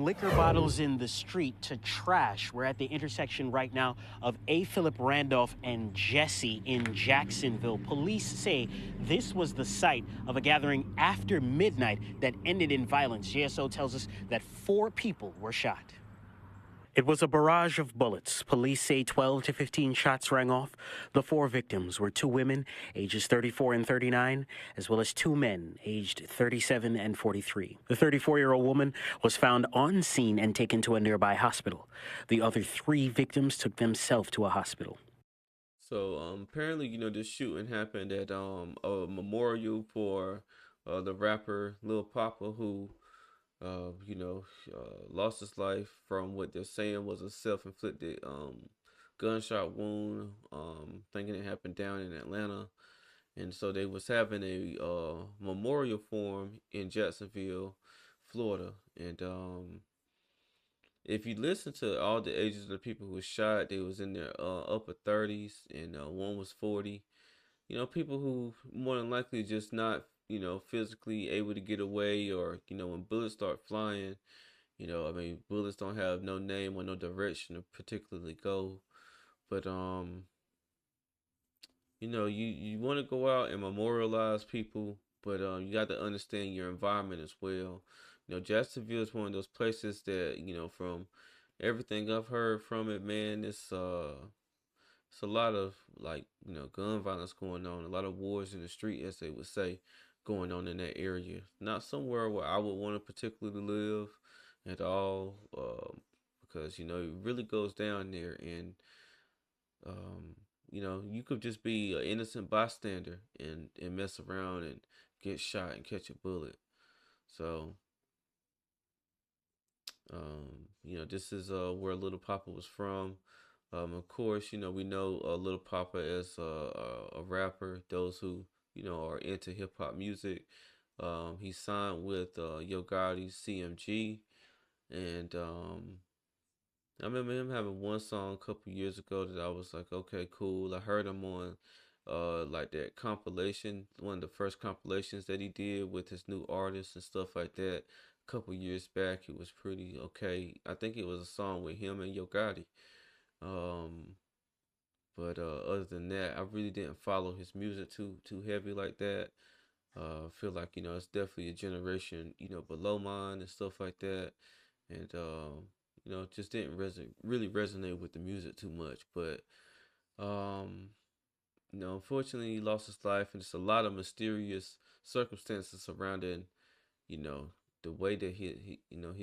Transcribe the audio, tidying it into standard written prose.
from liquor bottles in the street to trash. We're at the intersection right now of A. Philip Randolph and Jesse in Jacksonville. Police say this was the site of a gathering after midnight that ended in violence. JSO tells us that 4 people were shot. It was a barrage of bullets. Police say 12 to 15 shots rang off. The 4 victims were 2 women, ages 34 and 39, as well as 2 men, aged 37 and 43. The 34-year-old woman was found on scene and taken to a nearby hospital. The other 3 victims took themselves to a hospital. So apparently, this shooting happened at a memorial for the rapper Lil Poppa, who lost his life from what they're saying was a self-inflicted gunshot wound. Thinking it happened down in Atlanta, and so they was having a memorial for him in Jacksonville, Florida, and if you listen to all the ages of the people who were shot, they was in their upper 30s, and one was 40. People who more than likely just not, physically able to get away, or when bullets start flying, I mean, bullets don't have no name or no direction to particularly go. But you want to go out and memorialize people, but you got to understand your environment as well. Jacksonville is one of those places that, from everything I've heard from it, man, it's a lot of, like, gun violence going on, a lot of wars in the street, as they would say, going on in that area. Not somewhere where I would want to particularly live at all, because it really goes down there, and um, you could just be an innocent bystander and mess around and get shot and catch a bullet. So, this is where Little Papa was from. Of course, we know Little Papa as a rapper. Those who are into hip hop music. He signed with Yo Gotti's CMG, and I remember him having one song a couple years ago that I was like, okay, cool. I heard him on like that compilation, one of the first compilations that he did with his new artists and stuff like that. A couple years back, it was pretty okay. I think it was a song with him and Yo Gotti. Um, but other than that, I really didn't follow his music too heavy like that. I feel like it's definitely a generation below mine and stuff like that, and just didn't really resonate with the music too much. But um, unfortunately, he lost his life, and it's a lot of mysterious circumstances surrounding you know the way that he lost.